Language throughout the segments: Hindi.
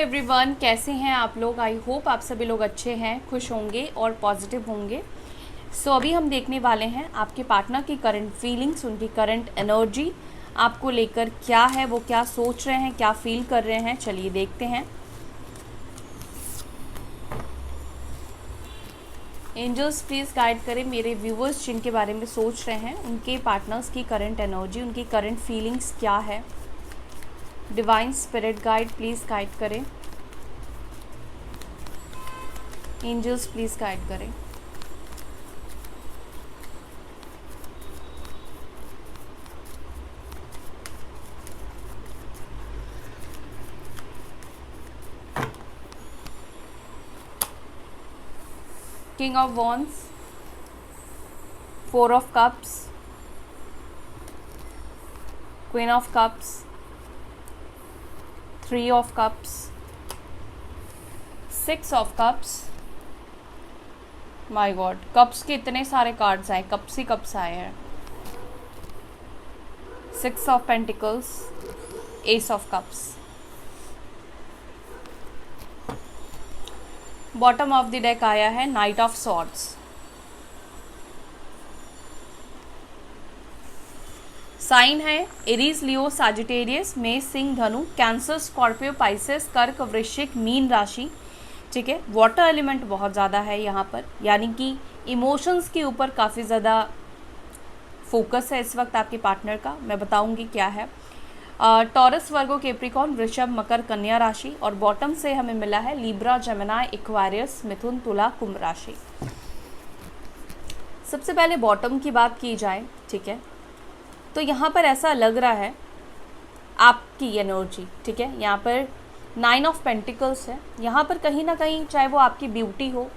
एवरीवन, कैसे हैं आप लोग। आई होप आप सभी लोग अच्छे हैं, खुश होंगे और पॉजिटिव होंगे। अभी हम देखने वाले हैं आपके पार्टनर की करंट फीलिंग्स, उनकी करंट एनर्जी आपको लेकर क्या है, वो क्या सोच रहे हैं, क्या फील कर रहे हैं। चलिए देखते हैं। एंजल्स प्लीज़ गाइड करें मेरे व्यूवर्स जिनके बारे में सोच रहे हैं, उनके पार्टनर्स की करंट एनर्जी, उनकी करंट फीलिंग्स क्या है। Divine spirit guide please guide करें। एंजल्स प्लीज़ गाइड करें। King of Wands, Four of Cups, Queen of Cups, Three of Cups, Six of Cups। My God, cups के इतने सारे कार्ड्स आए, कप्स ही कप्स आए हैं। Six of Pentacles, Ace of Cups। Bottom of the deck आया है नाइट ऑफ सॉर्ड्स। साइन है एरीज, लियो, सैजिटेरियस, मेष, सिंह, धनु, कैंसर, स्कॉर्पियो, पाइसेस, कर्क, वृश्चिक, मीन राशि। ठीक है, वाटर एलिमेंट बहुत ज़्यादा है यहाँ पर, यानी कि इमोशंस के ऊपर काफ़ी ज़्यादा फोकस है इस वक्त आपके पार्टनर का। मैं बताऊँगी क्या है। टॉरस, वर्गो, कैप्रिकॉर्न, वृषभ, मकर, कन्या राशि। और बॉटम से हमें मिला है लिब्रा, जेमिनी, एक्वेरियस, मिथुन, तुला, कुंभ राशि। सबसे पहले बॉटम की बात की जाए, ठीक है, तो यहाँ पर ऐसा लग रहा है आपकी एनर्जी, ठीक है, यहाँ पर 9 ऑफ पेंटिकल्स है। यहाँ पर कहीं ना कहीं चाहे वो आपकी ब्यूटी हो,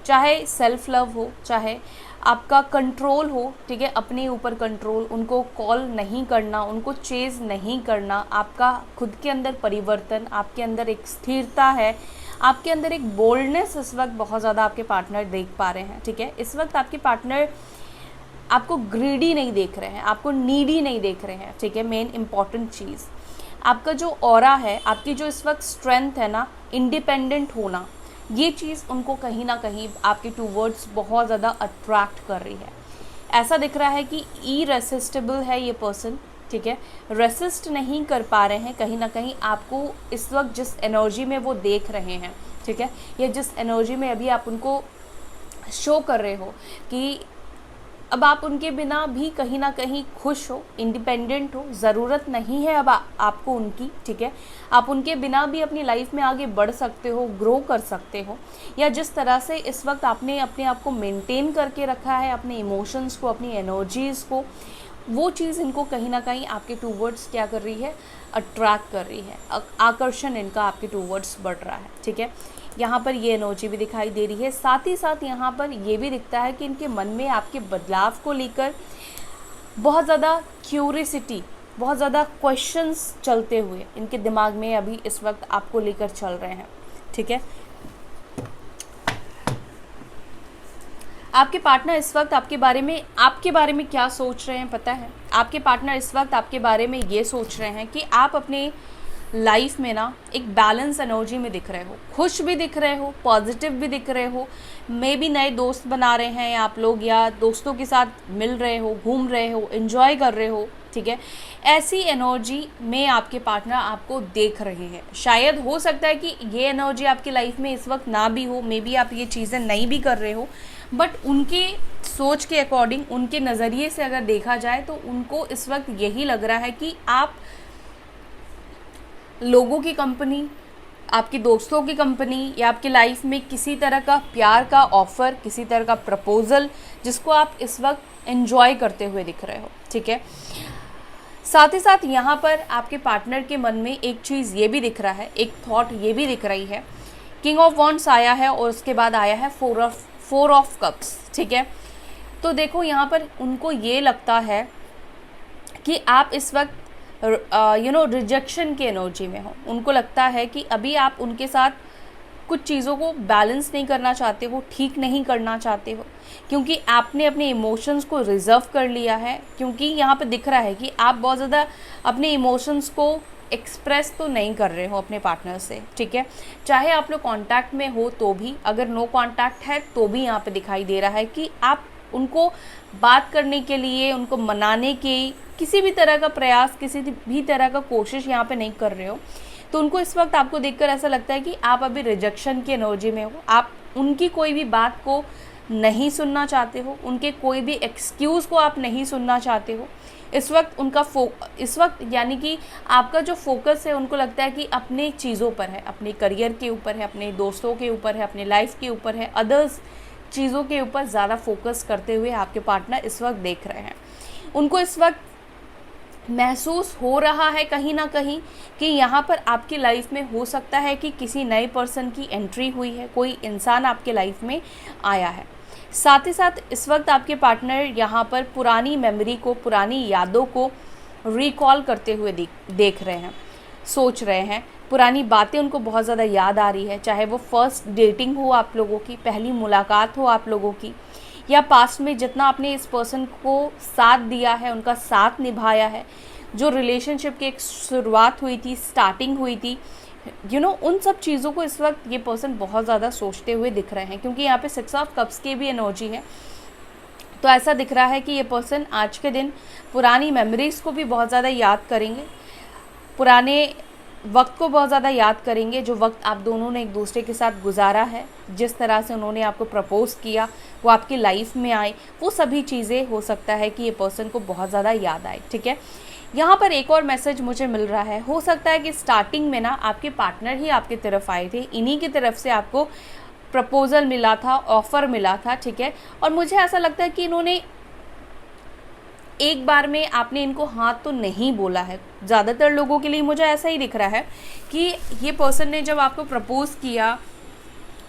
चाहे सेल्फ लव हो, चाहे आपका कंट्रोल हो, ठीक है, अपने ऊपर कंट्रोल, उनको कॉल नहीं करना, उनको चेज़ नहीं करना, आपका खुद के अंदर परिवर्तन, आपके अंदर एक स्थिरता है, आपके अंदर एक बोल्डनेस इस वक्त बहुत ज़्यादा आपके पार्टनर देख पा रहे हैं। ठीक है, इस वक्त आपके पार्टनर आपको ग्रीडी नहीं देख रहे हैं, आपको नीडी नहीं देख रहे हैं। ठीक है, मेन इंपॉर्टेंट चीज़ आपका जो ऑरा है, आपकी जो इस वक्त स्ट्रेंथ है ना, इंडिपेंडेंट होना, ये चीज़ उनको कहीं ना कहीं आपके टूवर्ड्स बहुत ज़्यादा अट्रैक्ट कर रही है। ऐसा दिख रहा है कि इरेसिस्टेबल है ये पर्सन। ठीक है, रेसिस्ट नहीं कर पा रहे हैं कहीं ना कहीं आपको इस वक्त जिस एनर्जी में वो देख रहे हैं। ठीक है, या जिस एनर्जी में अभी आप उनको शो कर रहे हो कि अब आप उनके बिना भी कहीं ना कहीं खुश हो, इंडिपेंडेंट हो, ज़रूरत नहीं है अब आपको उनकी। ठीक है, आप उनके बिना भी अपनी लाइफ में आगे बढ़ सकते हो, ग्रो कर सकते हो, या जिस तरह से इस वक्त आपने अपने आप को मेंटेन करके रखा है, अपने इमोशंस को, अपनी एनर्जीज़ को, वो चीज़ इनको कहीं ना कहीं आपके टूवर्ड्स क्या कर रही है, अट्रैक्ट कर रही है। आकर्षण इनका आपके टूवर्ड्स बढ़ रहा है। ठीक है, यहाँ पर ये एनर्जी भी दिखाई दे रही है। साथ ही साथ यहाँ पर ये भी दिखता है कि इनके मन में आपके बदलाव को लेकर बहुत ज़्यादा क्यूरियसिटी, बहुत ज़्यादा क्वेश्चंस चलते हुए इनके दिमाग में अभी इस वक्त आपको लेकर चल रहे हैं। ठीक है, आपके पार्टनर इस वक्त आपके बारे में क्या सोच रहे हैं पता है? आपके पार्टनर इस वक्त आपके बारे में ये सोच रहे हैं कि आप अपने लाइफ में ना एक बैलेंस एनर्जी में दिख रहे हो, खुश भी दिख रहे हो, पॉजिटिव भी दिख रहे हो, मे भी नए दोस्त बना रहे हैं आप लोग, या दोस्तों के साथ मिल रहे हो, घूम रहे हो, एंजॉय कर रहे हो। ठीक है, ऐसी एनर्जी में आपके पार्टनर आपको देख रहे हैं। शायद हो सकता है कि ये एनर्जी आपकी लाइफ में इस वक्त ना भी हो, मे बी आप ये चीज़ें नहीं भी कर रहे हो, बट उनके सोच के अकॉर्डिंग, उनके नज़रिए से अगर देखा जाए तो उनको इस वक्त यही लग रहा है कि आप लोगों की कंपनी, आपकी दोस्तों की कंपनी, या आपकी लाइफ में किसी तरह का प्यार का ऑफ़र, किसी तरह का प्रपोज़ल, जिसको आप इस वक्त एंजॉय करते हुए दिख रहे हो। ठीक है, साथ ही साथ यहाँ पर आपके पार्टनर के मन में एक चीज़ ये भी दिख रहा है, एक थॉट ये भी दिख रही है। किंग ऑफ वॉन्ड्स आया है और उसके बाद आया है फोर ऑफ कप्स। ठीक है, तो देखो यहाँ पर उनको ये लगता है कि आप इस वक्त रिजेक्शन की एनर्जी में हो। उनको लगता है कि अभी आप उनके साथ कुछ चीज़ों को बैलेंस नहीं करना चाहते हो, ठीक नहीं करना चाहते हो, क्योंकि आपने अपने इमोशंस को रिजर्व कर लिया है। क्योंकि यहाँ पे दिख रहा है कि आप बहुत ज़्यादा अपने इमोशंस को एक्सप्रेस तो नहीं कर रहे हो अपने पार्टनर से, ठीक है। चाहे आप लोग कांटेक्ट में हो तो भी, अगर नो कांटेक्ट है तो भी यहाँ पे दिखाई दे रहा है कि आप उनको बात करने के लिए, उनको मनाने के किसी भी तरह का प्रयास, किसी भी तरह का कोशिश यहाँ पे नहीं कर रहे हो। तो उनको इस वक्त आपको देखकर ऐसा लगता है कि आप अभी रिजेक्शन की एनर्जी में हो। आप उनकी कोई भी बात को नहीं सुनना चाहते हो, उनके कोई भी एक्सक्यूज़ को आप नहीं सुनना चाहते हो। इस वक्त यानी कि आपका जो फोकस है, उनको लगता है कि अपने चीज़ों पर है, अपने करियर के ऊपर है, अपने दोस्तों के ऊपर है, अपने लाइफ के ऊपर है, अदर्स चीज़ों के ऊपर ज़्यादा फोकस करते हुए आपके पार्टनर इस वक्त देख रहे हैं। उनको इस वक्त महसूस हो रहा है कहीं ना कहीं कि यहाँ पर आपकी लाइफ में हो सकता है कि किसी नए पर्सन की एंट्री हुई है, कोई इंसान आपके लाइफ में आया है। साथ ही साथ इस वक्त आपके पार्टनर यहाँ पर पुरानी मेमोरी को, पुरानी यादों को रिकॉल करते हुए देख रहे हैं, सोच रहे हैं। पुरानी बातें उनको बहुत ज़्यादा याद आ रही है, चाहे वो फर्स्ट डेटिंग हो आप लोगों की, पहली मुलाकात हो आप लोगों की, या पास्ट में जितना आपने इस पर्सन को साथ दिया है, उनका साथ निभाया है, जो रिलेशनशिप की एक शुरुआत हुई थी, स्टार्टिंग हुई थी, उन सब चीज़ों को इस वक्त ये पर्सन बहुत ज़्यादा सोचते हुए दिख रहे हैं। क्योंकि यहाँ पे 6 ऑफ कप्स की भी एनर्जी है, तो ऐसा दिख रहा है कि ये पर्सन आज के दिन पुरानी मेमोरीज़ को भी बहुत ज़्यादा याद करेंगे, पुराने वक्त को बहुत ज़्यादा याद करेंगे, जो वक्त आप दोनों ने एक दूसरे के साथ गुजारा है, जिस तरह से उन्होंने आपको प्रपोज़ किया, वो आपकी लाइफ में आए, वो सभी चीज़ें हो सकता है कि ये पर्सन को बहुत ज़्यादा याद आए, ठीक है। यहाँ पर एक और मैसेज मुझे मिल रहा है, हो सकता है कि स्टार्टिंग में ना आपके पार्टनर ही आपकी तरफ आए थे, इन्हीं की तरफ से आपको प्रपोज़ल मिला था, ऑफ़र मिला था, ठीक है। और मुझे ऐसा लगता है कि इन्होंने एक बार में आपने इनको हाँ तो नहीं बोला है। ज़्यादातर लोगों के लिए मुझे ऐसा ही दिख रहा है कि ये पर्सन ने जब आपको प्रपोज़ किया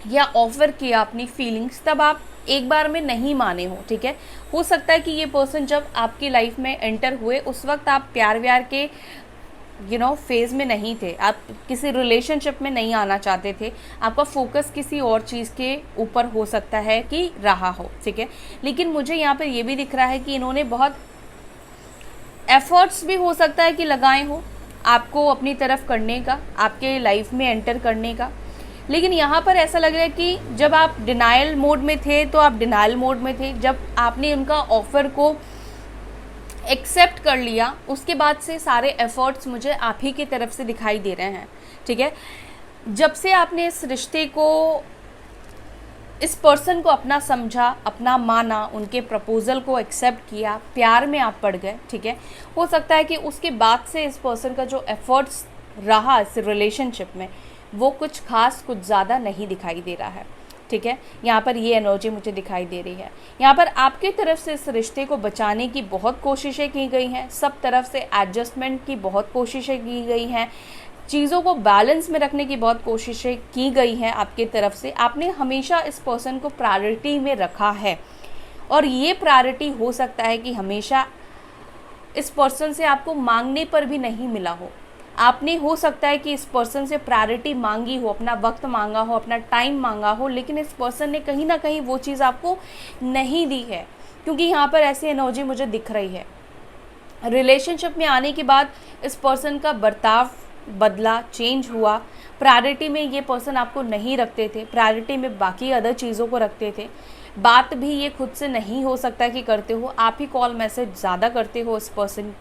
या ऑफ़र किया अपनी फीलिंग्स, तब आप एक बार में नहीं माने हो, ठीक है। हो सकता है कि ये पर्सन जब आपकी लाइफ में एंटर हुए उस वक्त आप प्यार व्यार के फेज़ में नहीं थे, आप किसी रिलेशनशिप में नहीं आना चाहते थे, आपका फोकस किसी और चीज़ के ऊपर हो सकता है कि रहा हो, ठीक है। लेकिन मुझे यहाँ पर ये भी दिख रहा है कि इन्होंने बहुत एफ़र्ट्स भी हो सकता है कि लगाए हो आपको अपनी तरफ करने का, आपके लाइफ में एंटर करने का। लेकिन यहाँ पर ऐसा लग रहा है कि जब आप डिनायल मोड में थे तो आप डिनायल मोड में थे, जब आपने उनका ऑफ़र को एक्सेप्ट कर लिया उसके बाद से सारे एफ़र्ट्स मुझे आप ही की तरफ से दिखाई दे रहे हैं, ठीक है। जब से आपने इस रिश्ते को, इस पर्सन को अपना समझा, अपना माना, उनके प्रपोज़ल को एक्सेप्ट किया, प्यार में आप पड़ गए, ठीक है। हो सकता है कि उसके बाद से इस पर्सन का जो एफ़र्ट्स रहा इस रिलेशनशिप में वो कुछ खास, कुछ ज़्यादा नहीं दिखाई दे रहा है, ठीक है। यहाँ पर ये एनर्जी मुझे दिखाई दे रही है। यहाँ पर आपकी तरफ से इस रिश्ते को बचाने की बहुत कोशिशें की गई हैं, सब तरफ से एडजस्टमेंट की बहुत कोशिशें की गई हैं, चीज़ों को बैलेंस में रखने की बहुत कोशिशें की गई हैं आपकी तरफ से। आपने हमेशा इस पर्सन को प्रायोरिटी में रखा है और ये प्रायोरिटी हो सकता है कि हमेशा इस पर्सन से आपको मांगने पर भी नहीं मिला हो। आपने हो सकता है कि इस पर्सन से प्रायोरिटी मांगी हो, अपना वक्त मांगा हो, अपना टाइम मांगा हो, लेकिन इस पर्सन ने कहीं ना कहीं वो चीज़ आपको नहीं दी है। क्योंकि यहाँ पर ऐसी एनर्जी मुझे दिख रही है, रिलेशनशिप में आने के बाद इस पर्सन का बर्ताव बदला, चेंज हुआ। प्रायोरिटी में ये पर्सन आपको नहीं रखते थे, प्रायोरिटी में बाकी अदर चीज़ों को रखते थे। बात भी ये खुद से नहीं हो सकता कि करते हो, आप ही कॉल मैसेज ज़्यादा करते हो इस पर्सन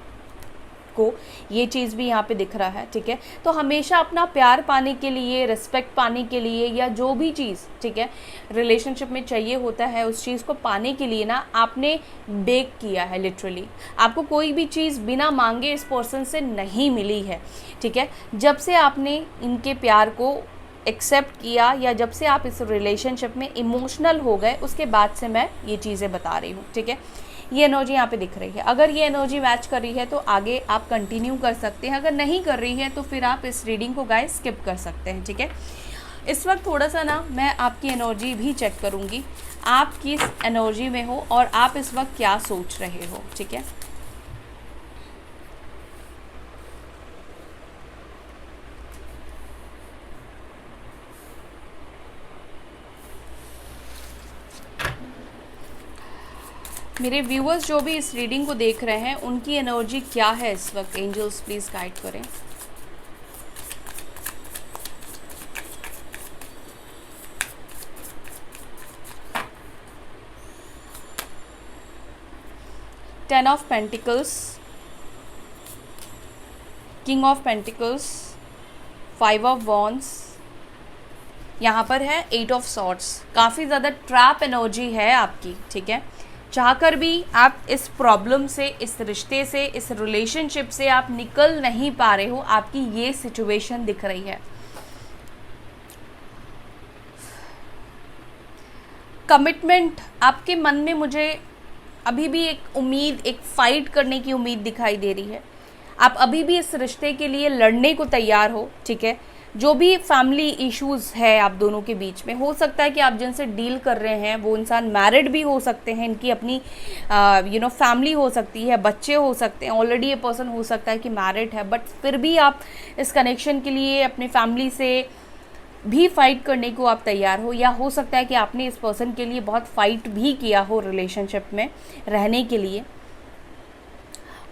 को, ये चीज़ भी यहाँ पे दिख रहा है, ठीक है। तो हमेशा अपना प्यार पाने के लिए, रिस्पेक्ट पाने के लिए, या जो भी चीज़, ठीक है, रिलेशनशिप में चाहिए होता है, उस चीज़ को पाने के लिए ना आपने बेग किया है। लिटरली आपको कोई भी चीज़ बिना मांगे इस पर्सन से नहीं मिली है, ठीक है। जब से आपने इनके प्यार को एक्सेप्ट किया या जब से आप इस रिलेशनशिप में इमोशनल हो गए, उसके बाद से मैं ये चीज़ें बता रही हूँ, ठीक है। ये एनर्जी यहाँ पे दिख रही है। अगर ये एनर्जी मैच कर रही है तो आगे आप कंटिन्यू कर सकते हैं, अगर नहीं कर रही है तो फिर आप इस रीडिंग को गाइस स्किप कर सकते हैं, ठीक है। इस वक्त थोड़ा सा ना मैं आपकी एनर्जी भी चेक करूँगी, आप किस एनर्जी में हो और आप इस वक्त क्या सोच रहे हो, ठीक है। मेरे व्यूअर्स जो भी इस रीडिंग को देख रहे हैं उनकी एनर्जी क्या है इस वक्त, एंजल्स प्लीज़ गाइड करें। 10 of pentacles, king of pentacles, 5 of wands, यहाँ पर है 8 ऑफ सॉर्ड्स। काफ़ी ज़्यादा ट्रैप एनर्जी है आपकी, ठीक है। चाहकर भी आप इस प्रॉब्लम से, इस रिश्ते से, इस रिलेशनशिप से आप निकल नहीं पा रहे हो। आपकी ये सिचुएशन दिख रही है। कमिटमेंट आपके मन में मुझे अभी भी एक उम्मीद, एक फाइट करने की उम्मीद दिखाई दे रही है। आप अभी भी इस रिश्ते के लिए लड़ने को तैयार हो, ठीक है। जो भी फैमिली इश्यूज़ है आप दोनों के बीच में, हो सकता है कि आप जिनसे डील कर रहे हैं वो इंसान मैरिड भी हो सकते हैं, इनकी अपनी फैमिली हो सकती है, बच्चे हो सकते हैं, ऑलरेडी ये पर्सन हो सकता है कि मैरिड है, बट फिर भी आप इस कनेक्शन के लिए अपने फैमिली से भी फाइट करने को आप तैयार हो। या हो सकता है कि आपने इस पर्सन के लिए बहुत फाइट भी किया हो रिलेशनशिप में रहने के लिए।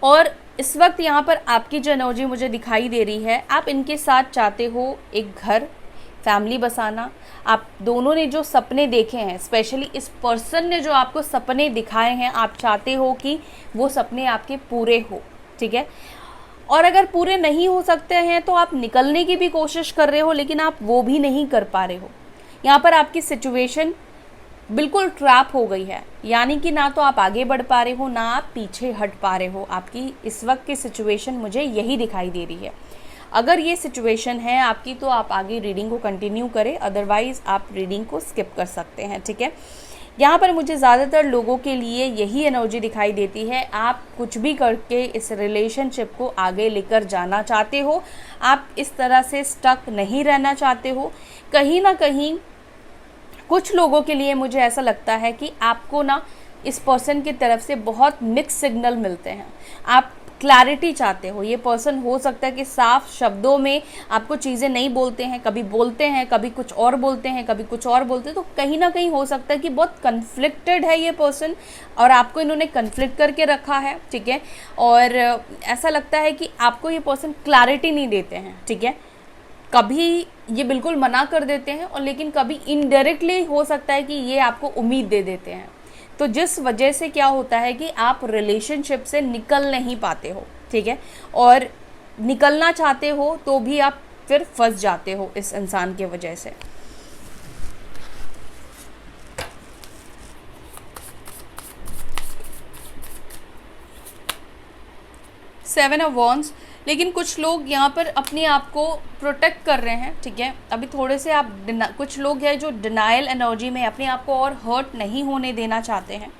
और इस वक्त यहाँ पर आपकी जो एनर्जी मुझे दिखाई दे रही है, आप इनके साथ चाहते हो एक घर, फैमिली बसाना। आप दोनों ने जो सपने देखे हैं, स्पेशली इस पर्सन ने जो आपको सपने दिखाए हैं, आप चाहते हो कि वो सपने आपके पूरे हो, ठीक है। और अगर पूरे नहीं हो सकते हैं तो आप निकलने की भी कोशिश कर रहे हो, लेकिन आप वो भी नहीं कर पा रहे हो। यहाँ पर आपकी सिचुएशन बिल्कुल ट्रैप हो गई है, यानी कि ना तो आप आगे बढ़ पा रहे हो, ना आप पीछे हट पा रहे हो। आपकी इस वक्त की सिचुएशन मुझे यही दिखाई दे रही है। अगर ये सिचुएशन है आपकी तो आप आगे रीडिंग को कंटिन्यू करें, अदरवाइज़ आप रीडिंग को स्किप कर सकते हैं, ठीक है। यहाँ पर मुझे ज़्यादातर लोगों के लिए यही एनर्जी दिखाई देती है। आप कुछ भी करके इस रिलेशनशिप को आगे लेकर जाना चाहते हो, आप इस तरह से स्टक नहीं रहना चाहते हो। कहीं ना कहीं कुछ लोगों के लिए मुझे ऐसा लगता है कि आपको ना इस पर्सन की तरफ से बहुत मिक्स सिग्नल मिलते हैं। आप क्लैरिटी चाहते हो। ये पर्सन हो सकता है कि साफ शब्दों में आपको चीज़ें नहीं बोलते हैं, कभी बोलते हैं, कभी कुछ और बोलते हैं, कभी कुछ और बोलते हैं। तो कहीं ना कहीं हो सकता है कि बहुत कन्फ्लिक्टेड है ये पर्सन और आपको इन्होंने कन्फ्लिक्ट करके रखा है, ठीक है। और ऐसा लगता है कि आपको ये पर्सन क्लैरिटी नहीं देते हैं, ठीक है। कभी ये बिल्कुल मना कर देते हैं और लेकिन कभी इनडायरेक्टली हो सकता है कि ये आपको उम्मीद दे देते हैं। तो जिस वजह से क्या होता है कि आप रिलेशनशिप से निकल नहीं पाते हो, ठीक है। और निकलना चाहते हो तो भी आप फिर फंस जाते हो इस इंसान की वजह से। सेवन ऑफ वॉन्ड्स, लेकिन कुछ लोग यहाँ पर अपने आप को प्रोटेक्ट कर रहे हैं, ठीक है। अभी थोड़े से आप कुछ लोग हैं जो डिनाइल एनर्जी में अपने आप को और हर्ट नहीं होने देना चाहते हैं।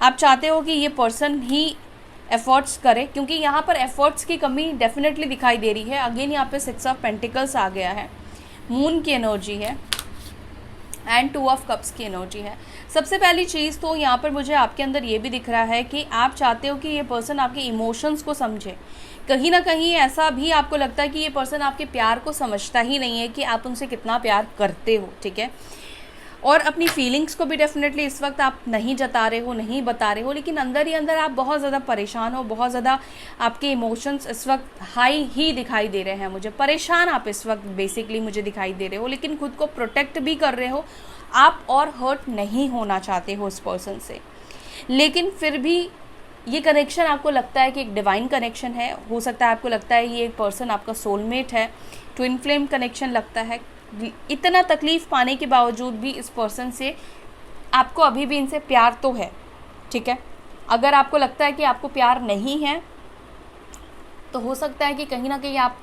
आप चाहते हो कि ये पर्सन ही एफर्ट्स करे, क्योंकि यहाँ पर एफर्ट्स की कमी डेफिनेटली दिखाई दे रही है। अगेन यहाँ पे 6 ऑफ पेंटिकल्स आ गया है, मून की एनर्जी है एंड 2 ऑफ कप्स की एनर्जी है। सबसे पहली चीज़ तो यहाँ पर मुझे आपके अंदर ये भी दिख रहा है कि आप चाहते हो कि ये पर्सन आपके इमोशंस को समझे। कहीं ना कहीं ऐसा भी आपको लगता है कि ये पर्सन आपके प्यार को समझता ही नहीं है कि आप उनसे कितना प्यार करते हो, ठीक है। और अपनी फीलिंग्स को भी डेफिनेटली इस वक्त आप नहीं जता रहे हो, नहीं बता रहे हो, लेकिन अंदर ही अंदर आप बहुत ज़्यादा परेशान हो, बहुत ज़्यादा आपके इमोशंस इस वक्त हाई ही दिखाई दे रहे हैं मुझे। परेशान आप इस वक्त बेसिकली मुझे दिखाई दे रहे हो, लेकिन खुद को प्रोटेक्ट भी कर रहे हो। आप और हर्ट नहीं होना चाहते हो इस पर्सन से, लेकिन फिर भी ये कनेक्शन आपको लगता है कि एक डिवाइन कनेक्शन है। हो सकता है आपको लगता है ये एक पर्सन आपका सोलमेट है, ट्विन फ्लेम कनेक्शन लगता है। इतना तकलीफ़ पाने के बावजूद भी इस पर्सन से आपको अभी भी इनसे प्यार तो है, ठीक है। अगर आपको लगता है कि आपको प्यार नहीं है तो हो सकता है कि कहीं ना कहीं आप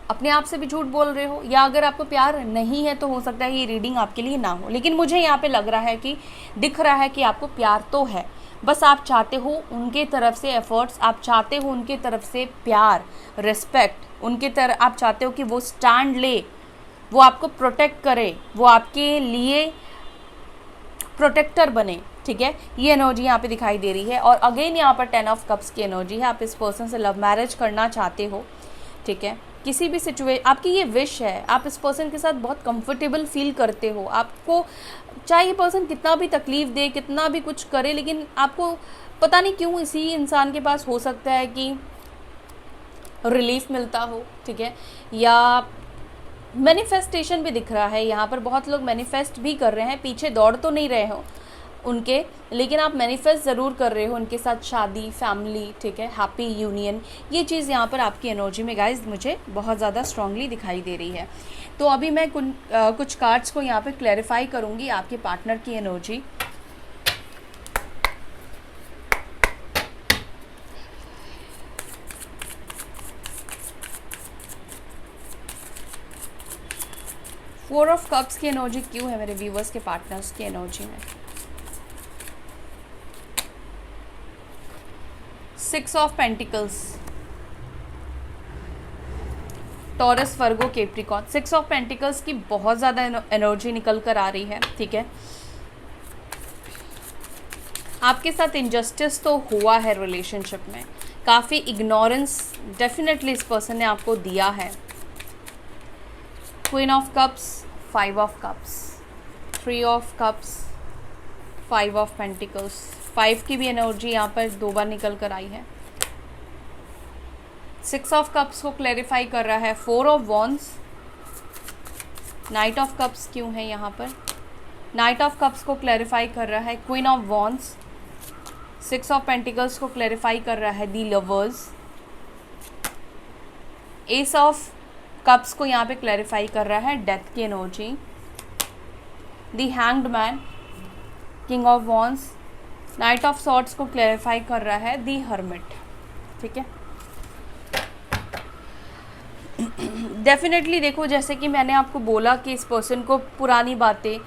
अपने आप से भी झूठ बोल रहे हो, या अगर आपको प्यार नहीं है तो हो सकता है ये रीडिंग आपके लिए ना हो। लेकिन मुझे यहाँ पे लग रहा है कि दिख रहा है कि आपको प्यार तो है, बस आप चाहते हो उनके तरफ से एफर्ट्स, आप चाहते हो उनके तरफ से प्यार, रिस्पेक्ट, उनके तरफ आप चाहते हो कि वो स्टैंड ले, वो आपको प्रोटेक्ट करे, वो आपके लिए प्रोटेक्टर बने, ठीक है। ये एनर्जी यहाँ पे दिखाई दे रही है। और अगेन यहाँ पर 10 ऑफ कप्स की एनर्जी है। आप इस पर्सन से लव मैरिज करना चाहते हो, ठीक है। किसी भी सिचुएशन, आपकी ये विश है, आप इस पर्सन के साथ बहुत कंफर्टेबल फील करते हो। आपको चाहे ये पर्सन कितना भी तकलीफ़ दे, कितना भी कुछ करे, लेकिन आपको पता नहीं क्यों इसी इंसान के पास हो सकता है कि रिलीफ मिलता हो, ठीक है। या मैनिफेस्टेशन भी दिख रहा है यहाँ पर, बहुत लोग मैनिफेस्ट भी कर रहे हैं, पीछे दौड़ तो नहीं रहे हो, उनके, लेकिन आप मैनिफेस्ट ज़रूर कर रहे हो उनके साथ शादी, फैमिली, ठीक है, हैप्पी यूनियन। ये चीज़ यहाँ पर आपकी एनर्जी में गाइस मुझे बहुत ज़्यादा स्ट्रांगली दिखाई दे रही है। तो अभी मैं कुछ कार्ड्स को यहाँ पे क्लैरिफाई करूँगी आपके पार्टनर की एनर्जी। फोर ऑफ कप्स की एनर्जी क्यों है मेरे व्यूवर्स के पार्टनर्स की एनर्जी में? Six of pentacles, taurus, Virgo, Capricorn. Six of pentacles की बहुत ज़्यादा एनर्जी निकल कर आ रही है, ठीक है। आपके साथ इनजस्टिस तो हुआ है रिलेशनशिप में, काफ़ी इग्नोरेंस डेफिनेटली इस पर्सन ने आपको दिया है। Queen of cups, five of cups, three of cups, five of pentacles. Five की भी एनर्जी यहाँ पर 2 बार निकल कर आई है। सिक्स ऑफ कप्स को क्लैरिफाई कर रहा है four of wands. Night of cups क्यों है यहाँ पर? नाइट ऑफ कप्स को क्लैरिफाई कर रहा है queen of wands. Six of pentacles को क्लैरिफाई कर रहा है दी लवर्स। एस ऑफ कप्स को यहाँ पे क्लैरिफाई कर रहा है डेथ की energy. The hanged man, king of wands. Night of swords को क्लैरिफाई कर रहा है दी हर्मिट, ठीक है। डेफिनेटली देखो, जैसे कि मैंने आपको बोला कि इस पर्सन को पुरानी बातें,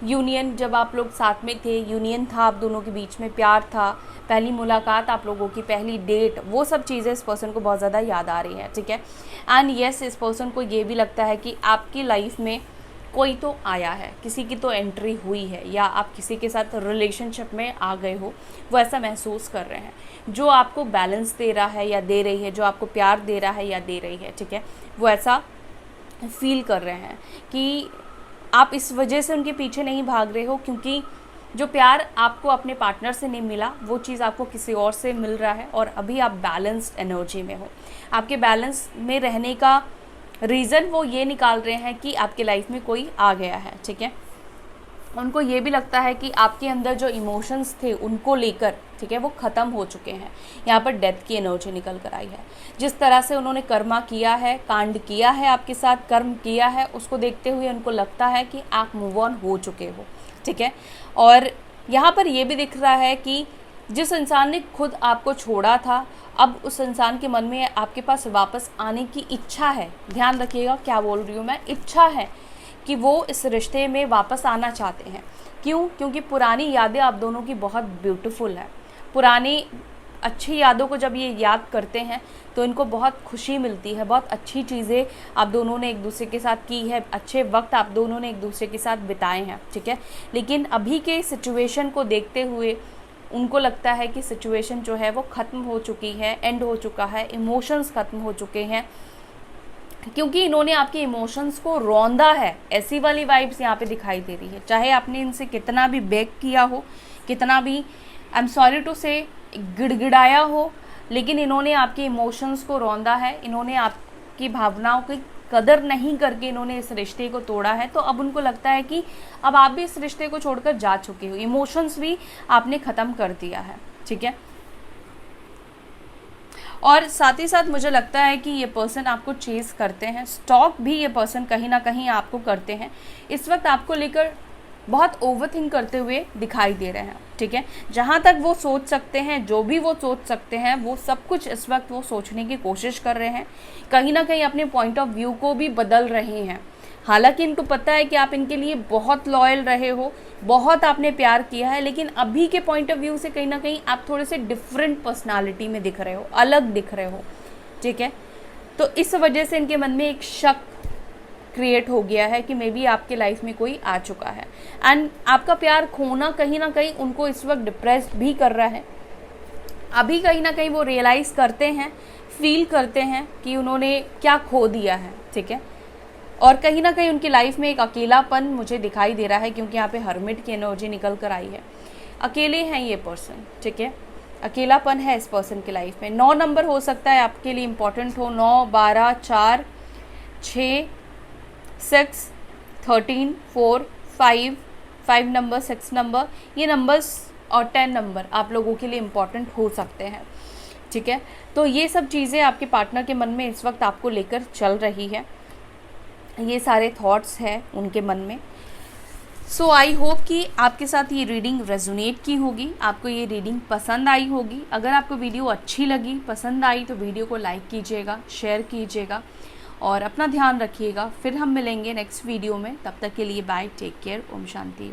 यूनियन, जब आप लोग साथ में थे, यूनियन था आप दोनों के बीच में, प्यार था, पहली मुलाकात, आप लोगों की पहली डेट, वो सब चीज़ें इस पर्सन को बहुत ज़्यादा याद आ रही हैं, ठीक है। एंड येस, इस पर्सन को ये भी लगता है कि आपकी लाइफ में कोई तो आया है, किसी की तो एंट्री हुई है, या आप किसी के साथ रिलेशनशिप में आ गए हो, वो ऐसा महसूस कर रहे हैं। जो आपको बैलेंस दे रहा है या दे रही है, जो आपको प्यार दे रहा है या दे रही है, ठीक है, वो ऐसा फील कर रहे हैं कि आप इस वजह से उनके पीछे नहीं भाग रहे हो, क्योंकि जो प्यार आपको अपने पार्टनर से नहीं मिला, वो चीज़ आपको किसी और से मिल रहा है, और अभी आप बैलेंस्ड एनर्जी में हो। आपके बैलेंस में रहने का रीज़न वो ये निकाल रहे हैं कि आपके लाइफ में कोई आ गया है, ठीक है। उनको ये भी लगता है कि आपके अंदर जो इमोशंस थे उनको लेकर, ठीक है, वो ख़त्म हो चुके हैं। यहाँ पर डेथ की एनर्जी निकल कर आई है। जिस तरह से उन्होंने कर्मा किया है, कांड किया है, आपके साथ कर्म किया है, उसको देखते हुए उनको लगता है कि आप मूव ऑन हो चुके हो, ठीक है। और यहाँ पर ये भी दिख रहा है कि जिस इंसान ने खुद आपको छोड़ा था, अब उस इंसान के मन में आपके पास वापस आने की इच्छा है। ध्यान रखिएगा क्या बोल रही हूँ मैं, इच्छा है कि वो इस रिश्ते में वापस आना चाहते हैं। क्यों? क्योंकि पुरानी यादें आप दोनों की बहुत ब्यूटीफुल है। पुरानी अच्छी यादों को जब ये याद करते हैं तो इनको बहुत खुशी मिलती है, बहुत अच्छी चीज़ें आप दोनों ने एक दूसरे के साथ की है, अच्छे वक्त आप दोनों ने एक दूसरे के साथ बिताए हैं, ठीक है। लेकिन अभी के सिचुएशन को देखते हुए उनको लगता है कि सिचुएशन जो है वो ख़त्म हो चुकी है, एंड हो चुका है, इमोशंस ख़त्म हो चुके हैं, क्योंकि इन्होंने आपके इमोशंस को रौंदा है। ऐसी वाली वाइब्स यहाँ पे दिखाई दे रही है। चाहे आपने इनसे कितना भी बेग किया हो, कितना भी, आई एम सॉरी टू से, गिड़गिड़ाया हो, लेकिन इन्होंने आपके इमोशंस को रौंदा है। इन्होंने आपकी भावनाओं की कदर नहीं करके इन्होंने इस रिश्ते को तोड़ा है। तो अब उनको लगता है कि अब आप भी इस रिश्ते को छोड़कर जा चुके हो, इमोशंस भी आपने ख़त्म कर दिया है, ठीक है। और साथ ही साथ मुझे लगता है कि ये पर्सन आपको चेज़ करते हैं, स्टॉक भी ये पर्सन कहीं ना कहीं आपको करते हैं। इस वक्त आपको लेकर बहुत ओवरथिंक करते हुए दिखाई दे रहे हैं, ठीक है। जहाँ तक वो सोच सकते हैं, जो भी वो सोच सकते हैं, वो सब कुछ इस वक्त वो सोचने की कोशिश कर रहे हैं। कहीं ना कहीं अपने पॉइंट ऑफ व्यू को भी बदल रहे हैं। हालांकि इनको पता है कि आप इनके लिए बहुत लॉयल रहे हो, बहुत आपने प्यार किया है, लेकिन अभी के पॉइंट ऑफ व्यू से कहीं ना कहीं आप थोड़े से डिफरेंट पर्सनालिटी में दिख रहे हो, अलग दिख रहे हो, ठीक है। तो इस वजह से इनके मन में एक शक क्रिएट हो गया है कि मे बी आपके लाइफ में कोई आ चुका है। एंड आपका प्यार खोना कहीं ना कहीं उनको इस वक्त डिप्रेस्ड भी कर रहा है। अभी कहीं ना कहीं वो रियलाइज़ करते हैं, फील करते हैं कि उन्होंने क्या खो दिया है, ठीक है। और कहीं ना कहीं उनकी लाइफ में एक अकेलापन मुझे दिखाई दे रहा है, क्योंकि यहाँ पे हर्मिट की एनर्जी निकल कर आई है। अकेले हैं ये पर्सन, ठीक है। अकेलापन है इस पर्सन की लाइफ में। 9 नंबर हो सकता है आपके लिए इम्पोर्टेंट हो। 9, 12, 4, 6, 6, 13, 4, 5, 5 नंबर, 6 नंबर, ये नंबर्स और 10 नंबर आप लोगों के लिए इम्पॉर्टेंट हो सकते हैं, ठीक है। तो ये सब चीज़ें आपके पार्टनर के मन में इस वक्त आपको लेकर चल रही है, ये सारे थॉट्स हैं उनके मन में। सो आई होप कि आपके साथ ये रीडिंग रेजोनेट की होगी, आपको ये रीडिंग पसंद आई होगी। अगर आपको वीडियो अच्छी लगी, पसंद आई, तो वीडियो को लाइक कीजिएगा, शेयर कीजिएगा और अपना ध्यान रखिएगा। फिर हम मिलेंगे नेक्स्ट वीडियो में, तब तक के लिए bye, take care, Om Shanti.